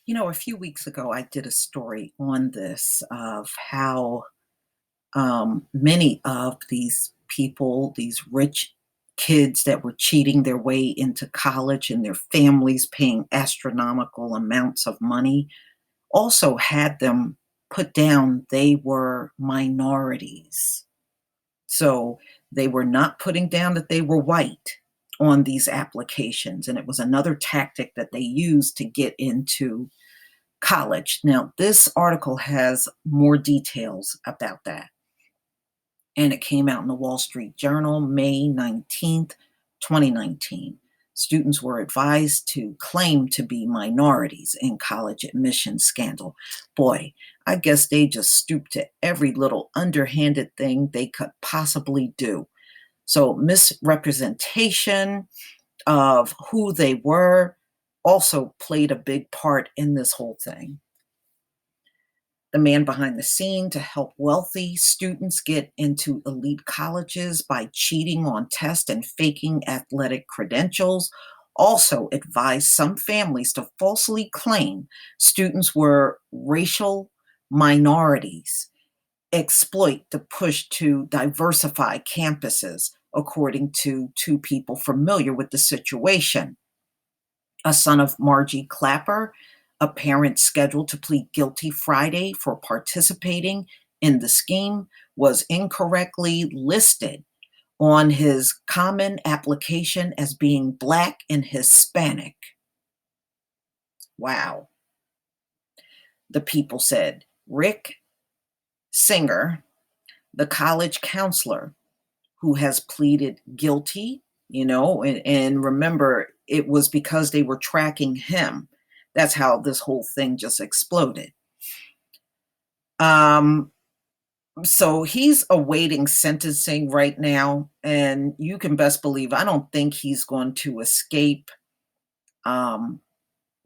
A few weeks ago, I did a story on this of how many of these people, these rich kids that were cheating their way into college and their families paying astronomical amounts of money, also had them put down they were minorities. So they were not putting down that they were white on these applications. And it was another tactic that they used to get into college. Now, this article has more details about that, and it came out in the Wall Street Journal, May 19th, 2019. Students were advised to claim to be minorities in college admission scandal. Boy, I guess they just stooped to every little underhanded thing they could possibly do. So, misrepresentation of who they were also played a big part in this whole thing. The man behind the scene to help wealthy students get into elite colleges by cheating on tests and faking athletic credentials also advised some families to falsely claim students were racial minorities, exploit the push to diversify campuses, according to two people familiar with the situation. A son of Margie Clapper, a parent scheduled to plead guilty Friday for participating in the scheme, was incorrectly listed on his common application as being Black and Hispanic. Wow. The people said Rick Singer, the college counselor who has pleaded guilty, and remember, it was because they were tracking him. That's how this whole thing just exploded. Um, so he's awaiting sentencing right now, and you can best believe I don't think he's going to escape um,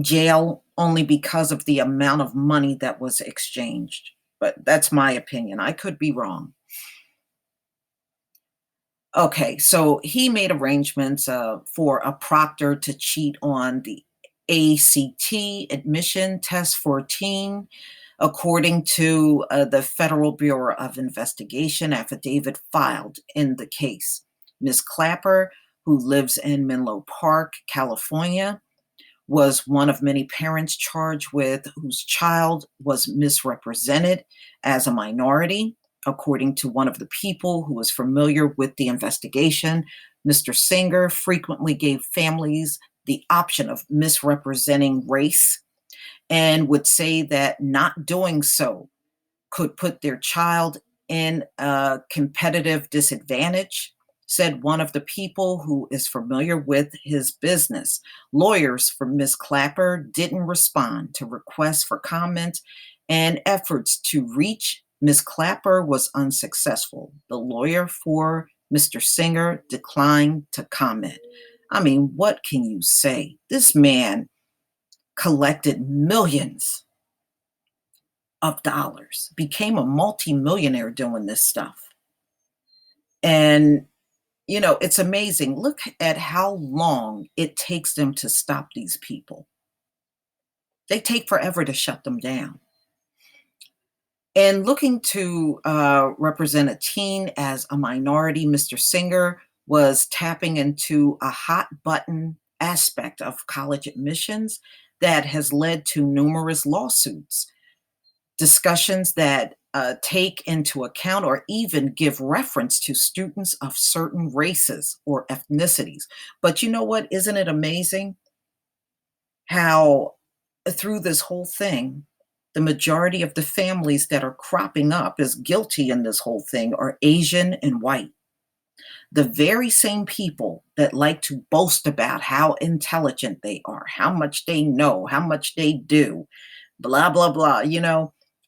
jail only because of the amount of money that was exchanged. But that's my opinion. I could be wrong. Okay, so he made arrangements for a proctor to cheat on the ACT admission test for a teen, according to the Federal Bureau of Investigation affidavit filed in the case. Ms. Clapper, who lives in Menlo Park, California, was one of many parents charged with whose child was misrepresented as a minority. According to one of the people who was familiar with the investigation, Mr. Singer frequently gave families the option of misrepresenting race and would say that not doing so could put their child in a competitive disadvantage, said one of the people who is familiar with his business. Lawyers for Ms. Clapper didn't respond to requests for comment, and efforts to reach Ms. Clapper was unsuccessful. The lawyer for Mr. Singer declined to comment. I mean, what can you say? This man collected millions of dollars, became a multimillionaire doing this stuff. And, it's amazing. Look at how long it takes them to stop these people. They take forever to shut them down. And looking to represent a teen as a minority, Mr. Singer was tapping into a hot button aspect of college admissions that has led to numerous lawsuits, discussions that take into account or even give reference to students of certain races or ethnicities. But you know what? Isn't it amazing how through this whole thing, the majority of the families that are cropping up as guilty in this whole thing are Asian and white? The very same people that like to boast about how intelligent they are, how much they know, how much they do, blah, blah, blah.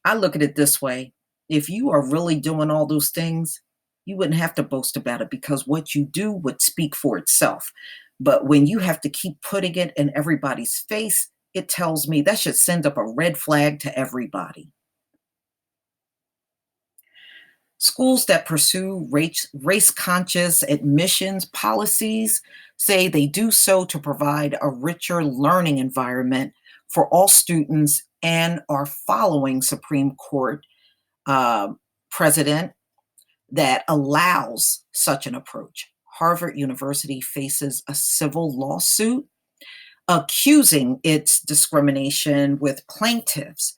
I look at it this way. If you are really doing all those things, you wouldn't have to boast about it because what you do would speak for itself. But when you have to keep putting it in everybody's face, it tells me that should send up a red flag to everybody. Schools that pursue race conscious admissions policies say they do so to provide a richer learning environment for all students and are following Supreme Court uh, precedent that allows such an approach. Harvard University faces a civil lawsuit accusing its discrimination, with plaintiffs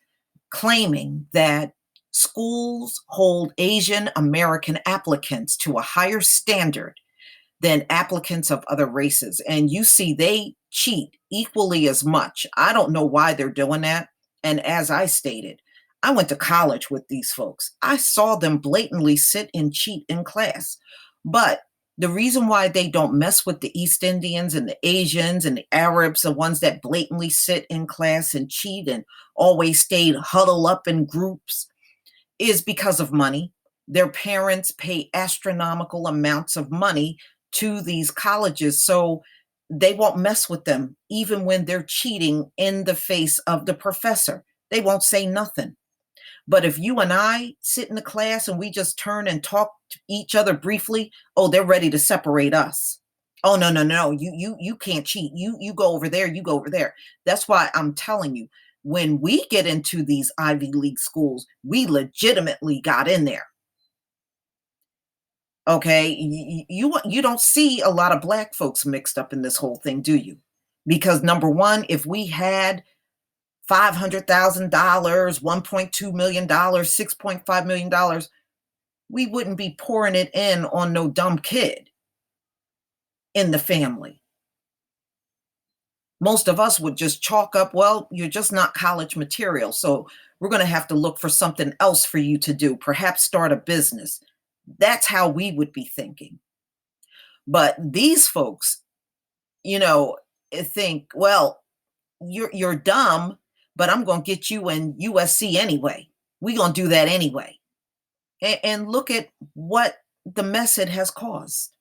claiming that schools hold Asian American applicants to a higher standard than applicants of other races. And you see, they cheat equally as much. I don't know why they're doing that. And as I stated, I went to college with these folks. I saw them blatantly sit and cheat in class. But the reason why they don't mess with the East Indians and the Asians and the Arabs, the ones that blatantly sit in class and cheat and always stayed huddled up in groups, is because of money. Their parents pay astronomical amounts of money to these colleges, so they won't mess with them even when they're cheating in the face of the professor. They won't say nothing. But if you and I sit in the class and we just turn and talk to each other briefly, oh, they're ready to separate us. Oh, no, no, no, you can't cheat. You go over there, you go over there. That's why I'm telling you, when we get into these Ivy League schools, we legitimately got in there. Okay, you don't see a lot of black folks mixed up in this whole thing, do you? Because number one, if we had $500,000, $1.2 million, $6.5 million, we wouldn't be pouring it in on no dumb kid in the family. Most of us would just chalk up, well, you're just not college material, so we're going to have to look for something else for you to do, perhaps start a business. That's how we would be thinking. But these folks, you know, think, well, you're dumb, but I'm going to get you in USC anyway. We're going to do that anyway. And look at what the mess it has caused.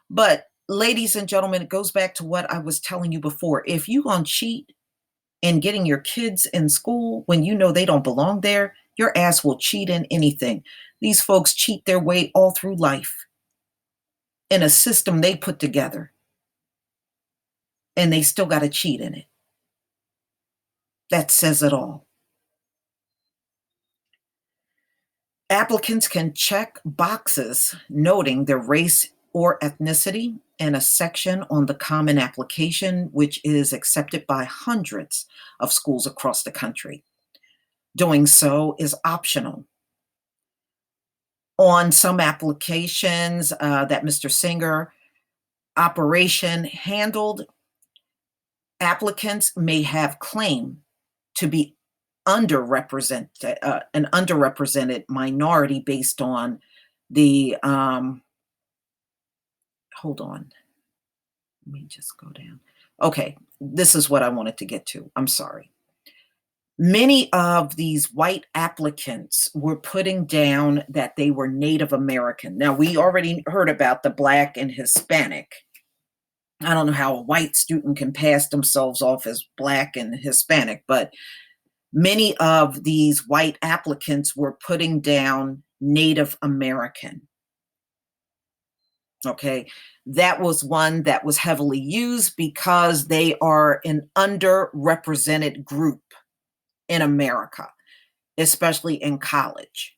But ladies and gentlemen, it goes back to what I was telling you before. If you're going to cheat in getting your kids in school when you know they don't belong there, your ass will cheat in anything. These folks cheat their way all through life in a system they put together, and they still got to cheat in it. That says it all. Applicants can check boxes noting their race or ethnicity in a section on the Common Application, which is accepted by hundreds of schools across the country. Doing so is optional. On some applications that Mr. Singer operation handled, applicants may have claim to be underrepresented, an underrepresented minority based on the, hold on, let me just go down. Okay, this is what I wanted to get to. I'm sorry. Many of these white applicants were putting down that they were Native American. Now, we already heard about the Black and Hispanic. I don't know how a white student can pass themselves off as Black and Hispanic, but many of these white applicants were putting down Native American. Okay, that was one that was heavily used because they are an underrepresented group in America, especially in college.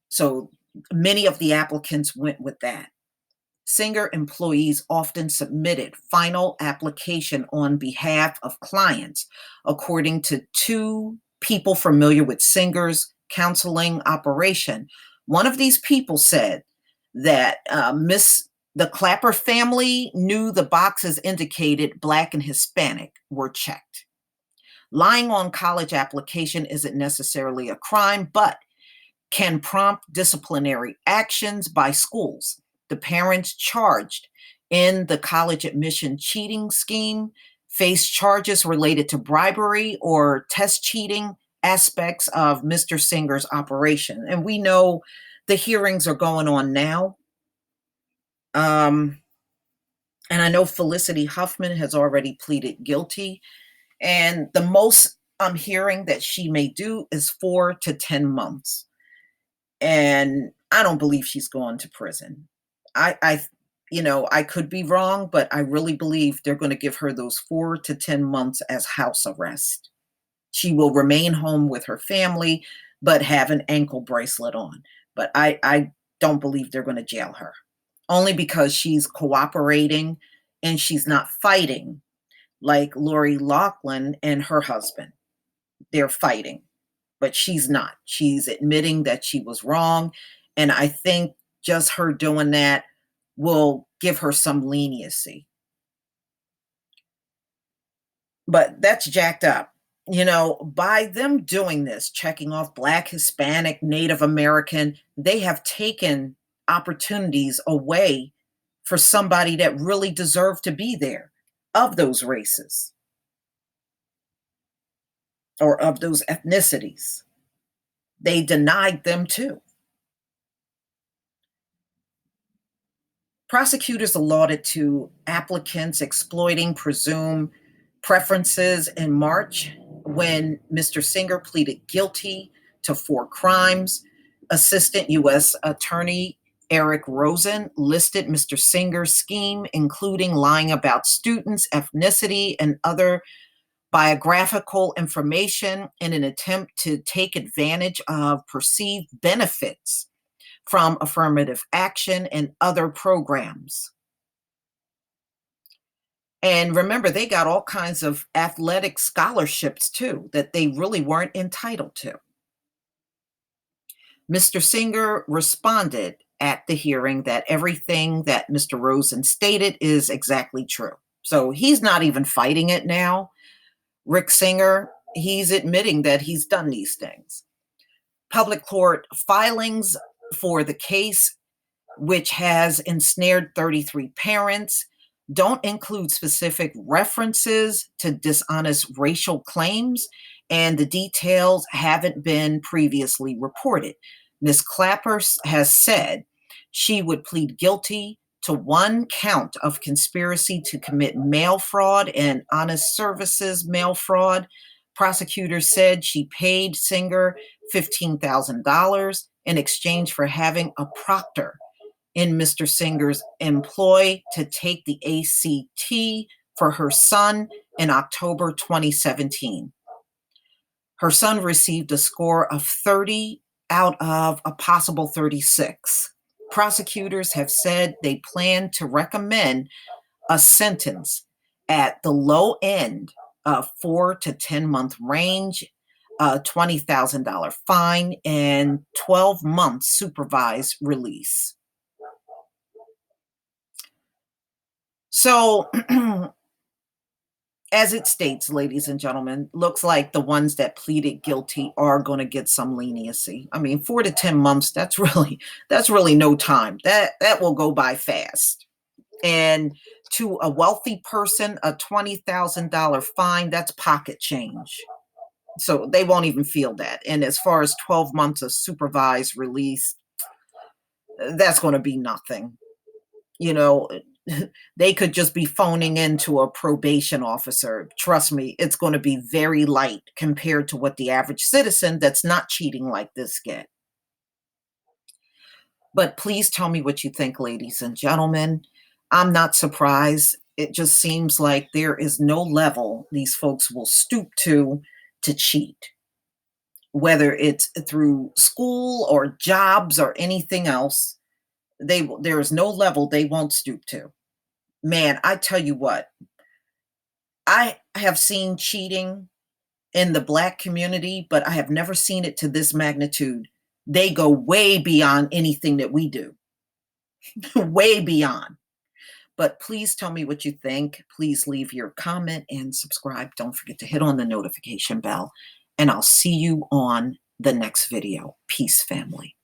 So many of the applicants went with that. Singer employees often submitted final application on behalf of clients, according to two people familiar with Singer's counseling operation. One of these people said that the Clapper family knew the boxes indicated Black and Hispanic were checked. Lying on college application isn't necessarily a crime, but can prompt disciplinary actions by schools. The parents charged in the college admission cheating scheme face charges related to bribery or test cheating aspects of Mr. Singer's operation. And we know the hearings are going on now. And I know Felicity Huffman has already pleaded guilty. And the most I'm hearing that she may do is 4 to 10 months. And I don't believe she's going to prison. I I could be wrong, but I really believe they're going to give her those 4 to 10 months as house arrest. She will remain home with her family, but have an ankle bracelet on. But I don't believe they're going to jail her, only because she's cooperating and she's not fighting like Lori Loughlin and her husband. They're fighting, but she's not. She's admitting that she was wrong. And I think just her doing that will give her some leniency. But that's jacked up. By them doing this, checking off Black, Hispanic, Native American, they have taken opportunities away for somebody that really deserved to be there of those races or of those ethnicities. They denied them too. Prosecutors allotted to applicants exploiting presumed preferences in March when Mr. Singer pleaded guilty to 4 crimes. Assistant U.S. Attorney Eric Rosen listed Mr. Singer's scheme, including lying about students' ethnicity and other biographical information in an attempt to take advantage of perceived benefits from affirmative action and other programs. And remember, they got all kinds of athletic scholarships too that they really weren't entitled to. Mr. Singer responded at the hearing that everything that Mr. Rosen stated is exactly true. So he's not even fighting it now. Rick Singer, he's admitting that he's done these things. Public court filings for the case, which has ensnared 33 parents, don't include specific references to dishonest racial claims, and the details haven't been previously reported. Ms. Clapper has said she would plead guilty to 1 count of conspiracy to commit mail fraud and honest services mail fraud. Prosecutors said she paid Singer $15,000 in exchange for having a proctor in Mr. Singer's employ to take the ACT for her son in October 2017. Her son received a score of 30 out of a possible 36. Prosecutors have said they plan to recommend a sentence at the low end of 4 to 10 month range, a $20,000 fine, and 12 months supervised release. So, as it states, ladies and gentlemen, looks like the ones that pleaded guilty are going to get some leniency. I mean, 4 to 10 months, that's really no time. That will go by fast. And to a wealthy person, a $20,000 fine, that's pocket change. So they won't even feel that. And as far as 12 months of supervised release, that's going to be nothing. They could just be phoning into a probation officer. Trust me, it's going to be very light compared to what the average citizen that's not cheating like this get. But please tell me what you think, ladies and gentlemen. I'm not surprised. It just seems like there is no level these folks will stoop to cheat, whether it's through school or jobs or anything else. There is no level they won't stoop to. Man, I tell you what, I have seen cheating in the Black community, but I have never seen it to this magnitude. They go way beyond anything that we do, way beyond. But please tell me what you think. Please leave your comment and subscribe. Don't forget to hit on the notification bell, and I'll see you on the next video. Peace, family.